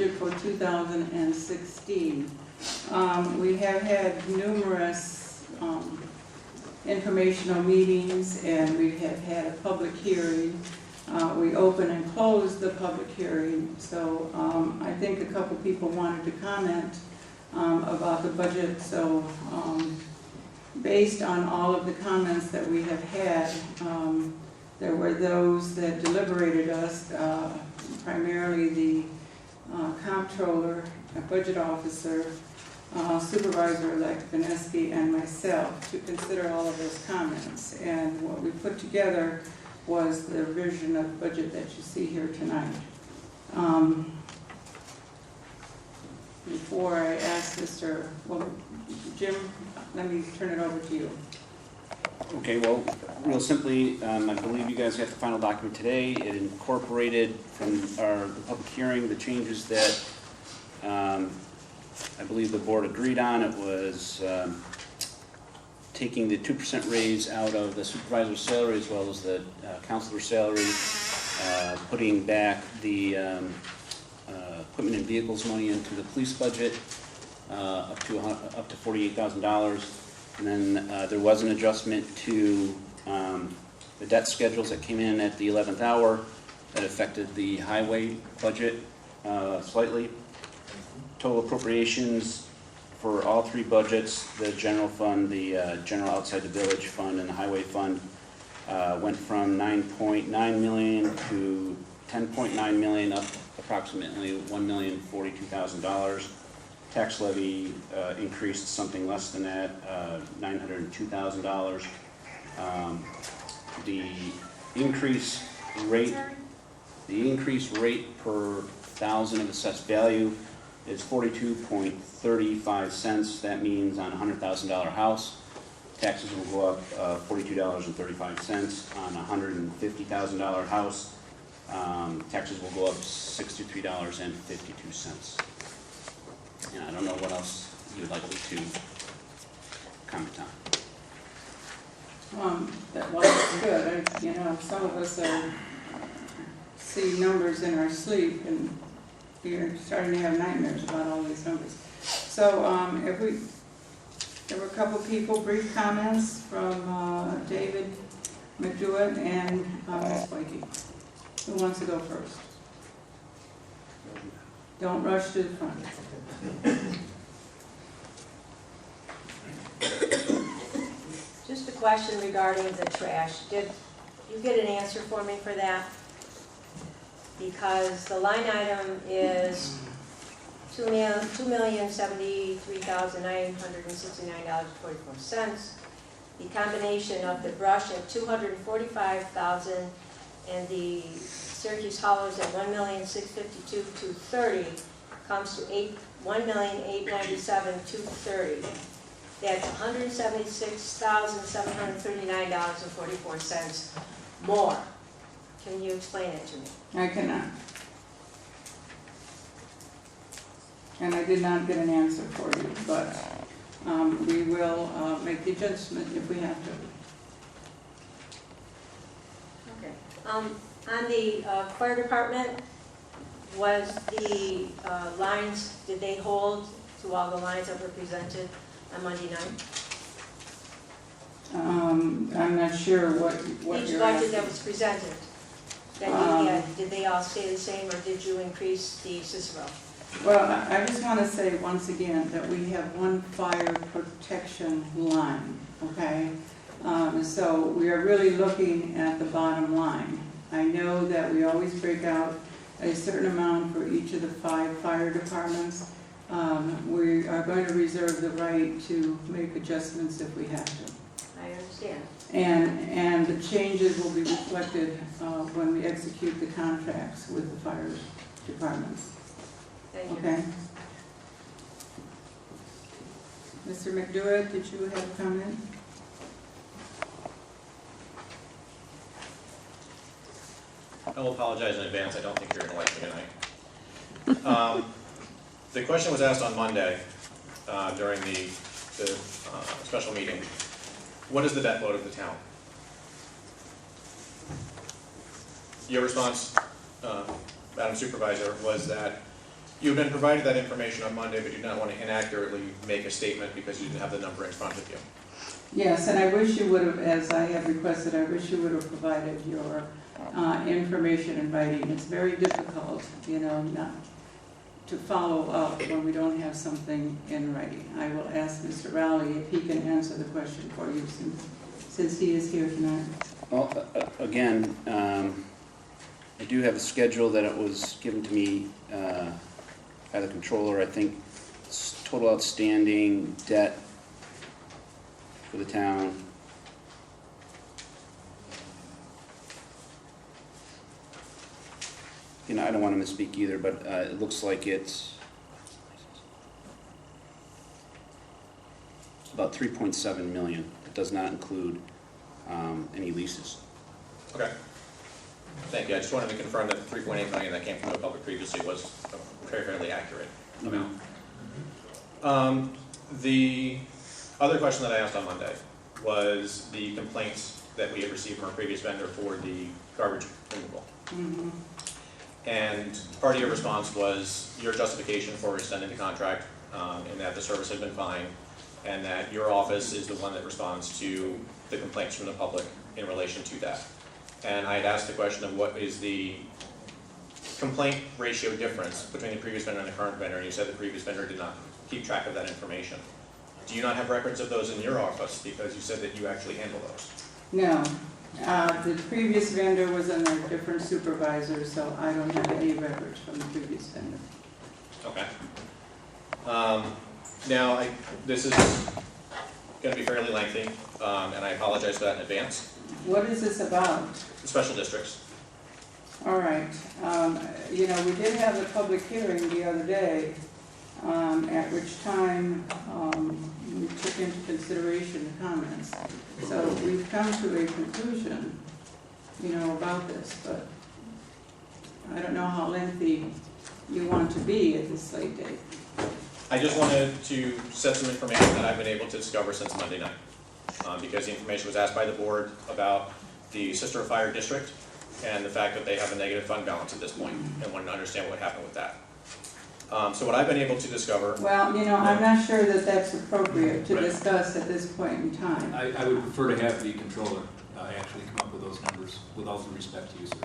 budget for 2016. We have had numerous informational meetings, and we have had a public hearing. We opened and closed the public hearing, so I think a couple people wanted to comment about the budget. So based on all of the comments that we have had, there were those that deliberated us, primarily the comptroller, budget officer, Supervisor-elect Venesky, and myself, to consider all of those comments. And what we put together was the revision of budget that you see here tonight. Before I ask Jim, let me turn it over to you. Okay, well, real simply, I believe you guys got the final document today. It incorporated from the public hearing the changes that I believe the board agreed on. It was taking the 2% raise out of the supervisor's salary as well as the councilor's salary, putting back the equipment and vehicles money into the police budget up to $48,000. And then there was an adjustment to the debt schedules that came in at the 11th hour that affected the highway budget slightly. Total appropriations for all three budgets, the general fund, the general outside the village fund, and the highway fund, went from $9.9 million to $10.9 million, up approximately $1,042,000. Tax levy increased something less than that, $902,000. The increase rate per thousand of assessed value is 42.35 cents. That means on a $100,000 house, taxes will go up $42.35. On a $150,000 house, taxes will go up $63.52. And I don't know what else you would like me to comment on. That's good. Some of us see numbers in our sleep, and we're starting to have nightmares about all these numbers. So there were a couple people, brief comments from David McDewitt and Ms. Blakey. Who wants to go first? Don't rush to the front. Just a question regarding the trash. Did you get an answer for me for that? Because the line item is $2,073,969.44. The combination of the brush at $245,000 and the Syracuse Hollows at $1,652,230 comes to $1,897,230. That's $176,739.44 more. Can you explain it to me? I cannot. And I did not get an answer for you, but we will make the adjustment if we have to. Okay. On the fire department, was the lines, did they hold to all the lines that were presented on Monday night? I'm not sure what Each you're budget asking. that was presented, that you had, did they all stay the same, or did you increase the Cicero? Well, I just want to say once again that we have one fire protection line, okay? So we are really looking at the bottom line. I know that we always break out a certain amount for each of the 5 fire departments. We are going to reserve the right to make adjustments if we have to. I understand. And the changes will be reflected when we execute the contracts with the fire departments. Thank you. Okay. Mr. McDewitt, did you have a comment? I will apologize in advance. I don't think you're going to like me tonight. The question was asked on Monday during the special meeting. What is the debt load of the town? Your response, Madam Supervisor, was that You've been provided that information on Monday, but you do not want to inaccurately make a statement because you didn't have the number in front of you. Yes, and I wish you would have, as I have requested, I wish you would have provided your information in writing. It's very difficult, not to follow up when we don't have something in writing. I will ask Mr. Rowley if he can answer the question for you since he is here tonight. Well, again, I do have a schedule that it was given to me by the controller. I think total outstanding debt for the town. I don't want to misspeak either, but it looks like it's about 3.7 million. It does not include any leases. Okay. Thank you. I just wanted to confirm that the 3.8 million that came from the public previously was a fairly accurate amount. The other question that I asked on Monday was the complaints that we had received from our previous vendor for the garbage removal. Mm-hmm. And part of your response was your justification for extending the contract, and that the service had been fine, and that your office is the one that responds to the complaints from the public in relation to that. And I had asked the question of what is the complaint ratio difference between the previous vendor and the current vendor, and you said the previous vendor did not keep track of that information. Do you not have records of those in your office, because you said that you actually handle those? No. The previous vendor was under a different supervisor, so I don't have any records from the previous vendor. Okay. Now, this is going to be fairly lengthy, and I apologize for that in advance. What is this about? Special districts. All right. We did have a public hearing the other day, at which time we took into consideration the comments. So we've come to a conclusion, about this, but I don't know how lengthy you want to be at this late date. I just wanted to set some information that I've been able to discover since Monday night, because the information was asked by the board about the Cicero Fire District and the fact that they have a negative fund balance at this point, and wanted to understand what happened with that. So what I've been able to discover... Well, I'm not sure that that's appropriate to Right. discuss at this point in time. I would prefer to have the controller actually come up with those numbers, with all due respect to you, sir.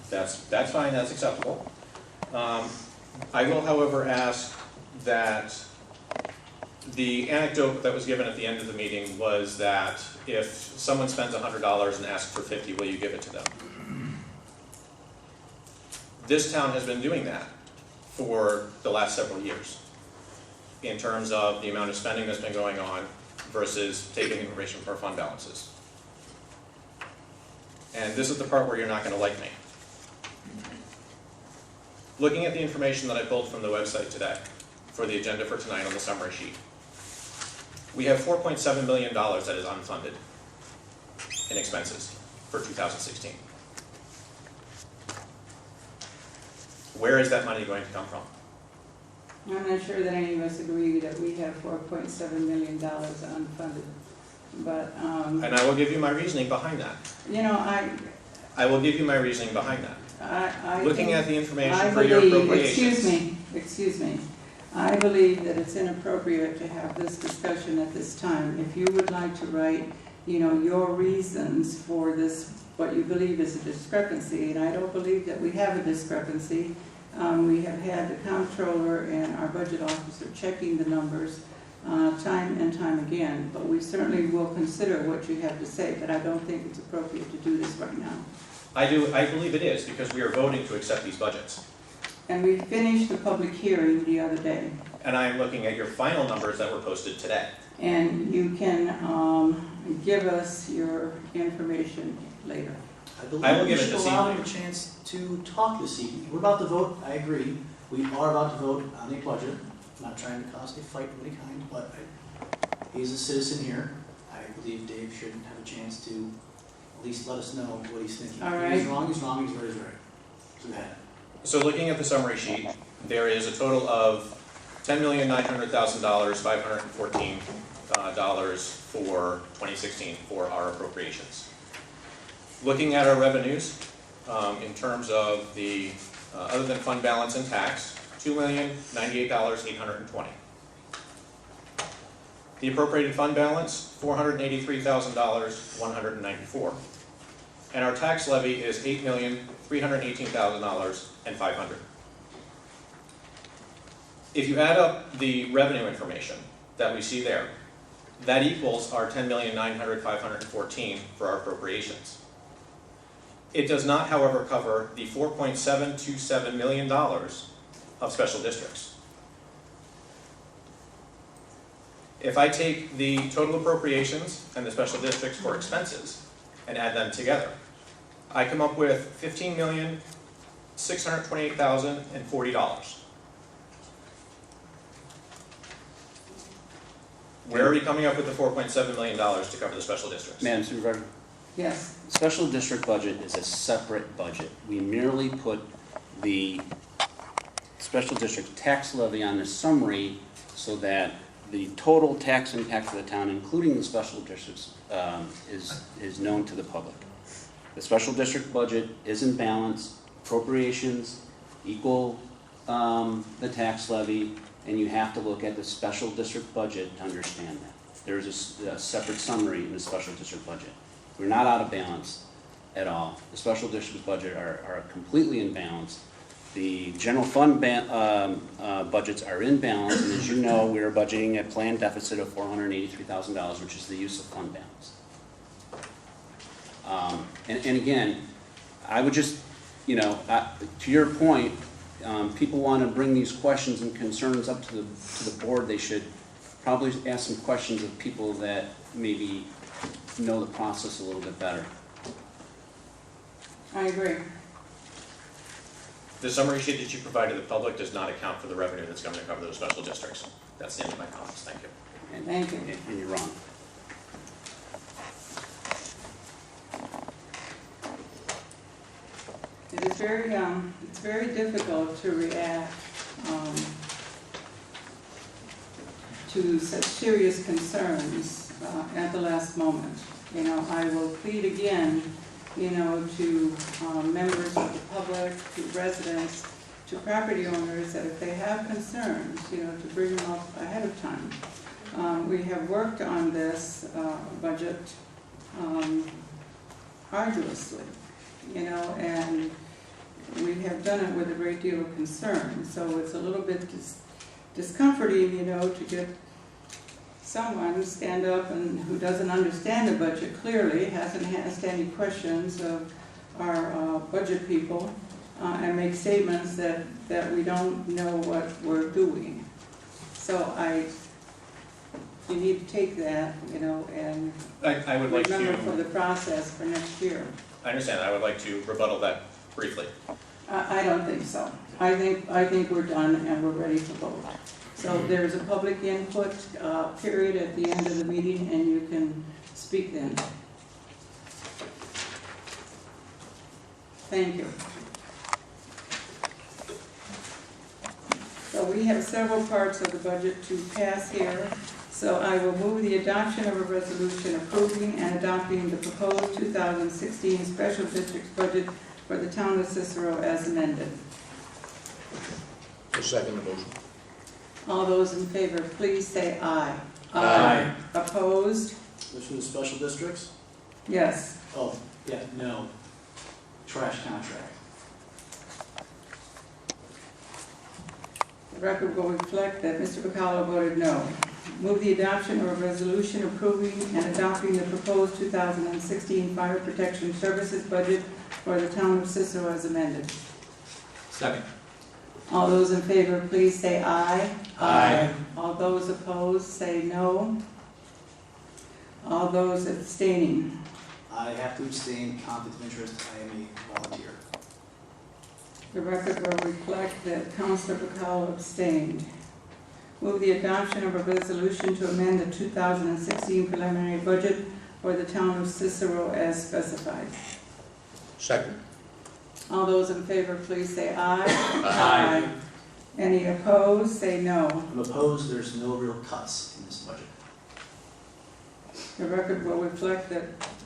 That's fine, that's acceptable. I will, however, ask that the anecdote that was given at the end of the meeting was that if someone spends $100 and asks for 50, will you give it to them? This town has been doing that for the last several years in terms of the amount of spending that's been going on versus taking information from our fund balances. And this is the part where you're not going to like me. Looking at the information that I pulled from the website today for the agenda for tonight on the summary sheet, we have $4.7 million that is unfunded in expenses for 2016. Where is that money going to come from? I'm not sure that any of us agree that we have $4.7 million unfunded, but, And I will give you my reasoning behind that. I will give you my reasoning behind that. Looking at the information for your appropriations. Excuse me. I believe that it's inappropriate to have this discussion at this time. If you would like to write, your reasons for this, what you believe is a discrepancy, and I don't believe that we have a discrepancy. We have had the comptroller and our budget officer checking the numbers time and time again, but we certainly will consider what you have to say, but I don't think it's appropriate to do this right now. I believe it is, because we are voting to accept these budgets. And we finished the public hearing the other day. And I am looking at your final numbers that were posted today. And you can give us your information later. I will we give it should this allow evening. him a chance to talk this evening. We're about to vote, I agree. We are about to vote on a budget. I'm not trying to cause a fight of any kind, but he's a citizen here. I believe Dave should have a chance to at least let us know what he's thinking. All If right. he's wrong, he's wrong, he's right, he's right. So go ahead. So looking at the summary sheet, there is a total of $10,900,514 for 2016 for our appropriations. Looking at our revenues, in terms of the, other than fund balance and tax, $2,098,820. The appropriated fund balance, $483,194. And our tax levy is $8,318,500. If you add up the revenue information that we see there, that equals our $10,900,514 for our appropriations. It does not, however, cover the $4.727 million of special districts. If I take the total appropriations and the special districts for expenses and add them together, I come up with $15,628,040. Where are we coming up with the $4.7 million to cover the special districts? Madam Supervisor, Yes, special district budget is a separate budget. We merely put the special district tax levy on the summary so that the total tax impact for the town, including the special districts, is known to the public. The special district budget is in balance, appropriations equal the tax levy, and you have to look at the special district budget to understand that. There is a separate summary in the special district budget. We're not out of balance at all. The special district budget are completely in balance. The general fund budgets are in balance, and as you know, we are budgeting a planned deficit of $483,000, which is the use of fund balance. And again, I would just, to your point, people want to bring these questions and concerns up to the board. They should probably ask some questions of people that maybe know the process a little bit better. I agree. The summary sheet that you provided the public does not account for the revenue that's going to cover those special districts. That's the end of my comments. Thank you. Thank you. And you're wrong. It is it's very difficult to react to such serious concerns at the last moment. I will plead again, to members of the public, to residents, to property owners, that if they have concerns, to bring them up ahead of time. We have worked on this budget arduously, and we have done it with a great deal of concern. So it's a little bit discomforting, to get someone stand up and who doesn't understand the budget clearly, hasn't asked any questions of our budget people, and make statements that we don't know what we're doing. So you need to take that, and I would like remember to, for the process for next year. I understand. I would like to rebuttal that briefly. I don't think so. I think we're done and we're ready to vote. So there's a public input period at the end of the meeting, and you can speak then. Thank you. So we have several parts of the budget to pass here. So I will move the adoption of a resolution approving and adopting the proposed 2016 special districts budget for the town of Cicero as amended. I'll second the motion. All those in favor, please say aye. Aye. Opposed? This for the special districts? Yes. Oh, yeah, no. Trash contract. The record will reflect that Mr. Becallo voted no. Move the adoption of a resolution approving and adopting the proposed 2016 fire protection services budget for the town of Cicero as amended. Second. All those in favor, please say aye. Aye. All those opposed, say no. All those abstaining. I have to abstain, conflict of interest, I am a volunteer. The record will reflect that Councilor Becallo abstained. Move the adoption of a resolution to amend the 2016 preliminary budget for the town of Cicero as specified. Second. All those in favor, please say aye. Aye. Any opposed, say no. I'm opposed, there's no real cuts in this budget. The record will reflect that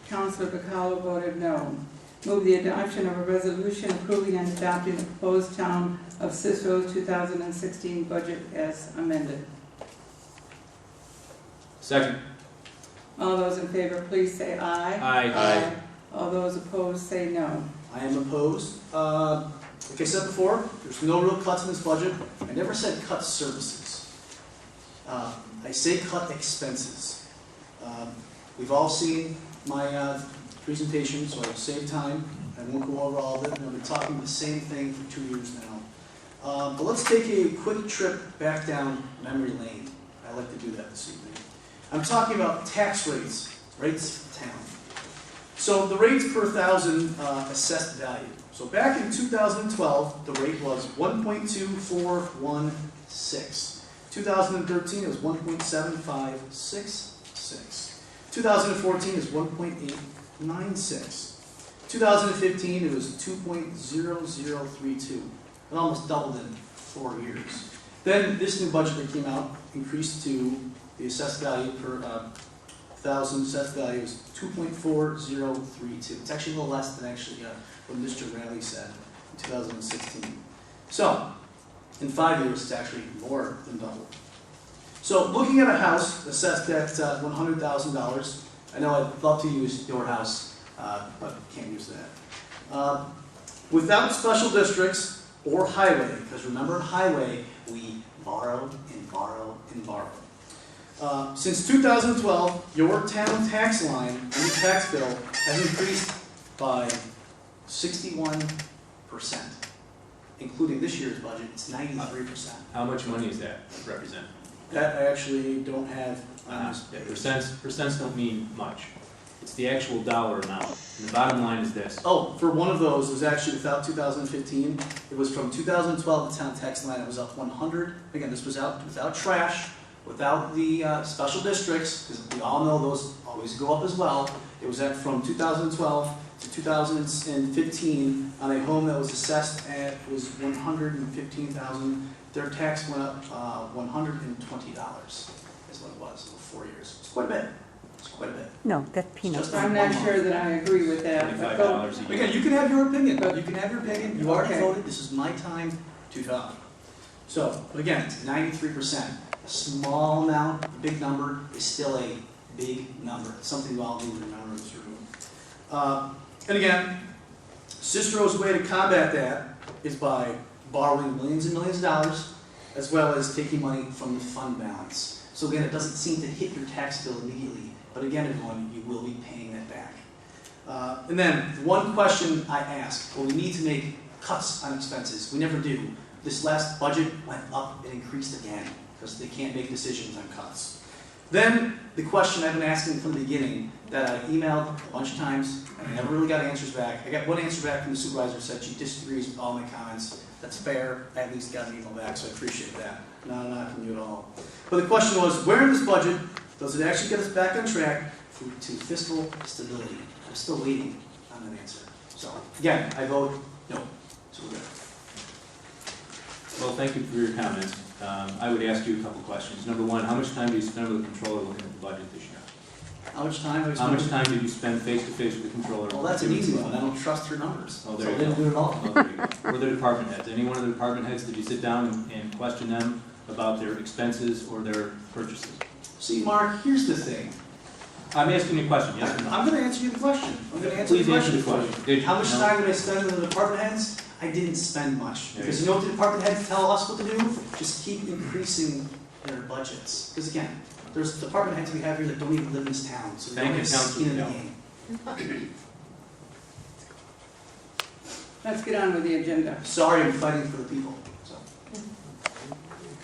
Councilor Becallo voted no. Move the adoption of a resolution approving and adopting the proposed town of Cicero's 2016 budget as amended. Second. All those in favor, please say aye. Aye. All those opposed, say no. I am opposed. Like I said before, there's no real cuts in this budget. I never said cut services. I say cut expenses. We've all seen my presentation, so I'll save time. I won't go over all of it. I've been talking the same thing for 2 years now. But let's take a quick trip back down memory lane. I like to do that this evening. I'm talking about tax rates for town. So the rates per thousand assessed value. So back in 2012, the rate was 1.2416. 2013 it was 1.7566. 2014 is 1.896. 2015 it was 2.0032. It almost doubled in 4 years. Then this new budget that came out increased to the assessed value per thousand assessed value is 2.4032. It's actually a little less than what Mr. Raleigh said in 2016. So, in 5 years, it's actually more than double. So, looking at a house assessed at $100,000, I know I'd love to use your house, but can't use that. Without special districts or highway, because remember highway, we borrow and borrow and borrow. Since 2012, your town tax line on your tax bill has increased by 61%, including this year's budget. It's 93%. How much money does that represent? That I actually don't have on this page. Percents don't mean much. It's the actual dollar amount. And the bottom line is this. Oh, for one of those, it was actually without 2015. It was from 2012, the town tax line, it was up 100. Again, this was out without trash, without the special districts, because we all know those always go up as well. It was at from 2012 to 2015 on a home that was assessed at was $115,000. Their tax went up $120 is what it was over 4 years. It's quite a bit. It's quite a bit. No, that's peanuts. I'm not sure that I agree with that. but go- $25 a year. Again, you can have your opinion. You can have your opinion. You already Okay. voted. This is my time to talk. So, but again, it's 93%. A small amount, a big number is still a big number. It's something we all need to remember in this room. And again, Cicero's way to combat that is by borrowing millions and millions of dollars, as well as taking money from the fund balance. So again, it doesn't seem to hit your tax bill immediately, but again, everyone, you will be paying that back. And then, one question I ask, well, we need to make cuts on expenses. We never do. This last budget went up and increased again, because they can't make decisions on cuts. Then, the question I've been asking from the beginning, that I emailed a bunch of times, and I never really got answers back. I got one answer back from the supervisor, said she disagrees with all my comments. That's fair. I at least got an email back, so I appreciate that. Not knocking you at all. But the question was, where in this budget does it actually get us back on track to fiscal stability? I'm still waiting on an answer. So, again, I vote no. So we're good. Well, thank you for your comments. I would ask you a couple questions. Number one, how much time do you spend with the controller looking at the budget this year? How much time have we How spent? much time did you spend face-to-face with the controller? Well, that's an easy one. I don't trust her numbers. Oh, So there I you didn't go. do it all. Oh, there you go. Were the department heads? Any one of the department heads, did you sit down and question them about their expenses or their purchases? See, Mark, here's the thing. I'm asking you a question, yes or no? I'm going to answer you the question. I'm going to answer Please the answer question. the question. Did you? How much No? time did I spend with the department heads? I didn't spend much. There Because you you know what the department heads tell us what to do? Just keep increasing their budgets. Because again, there's department heads we have here that don't even live in this town. So they Thank don't you, have skin in the Councilor game. Let's get on with the agenda. Sorry, I'm fighting for the people. So.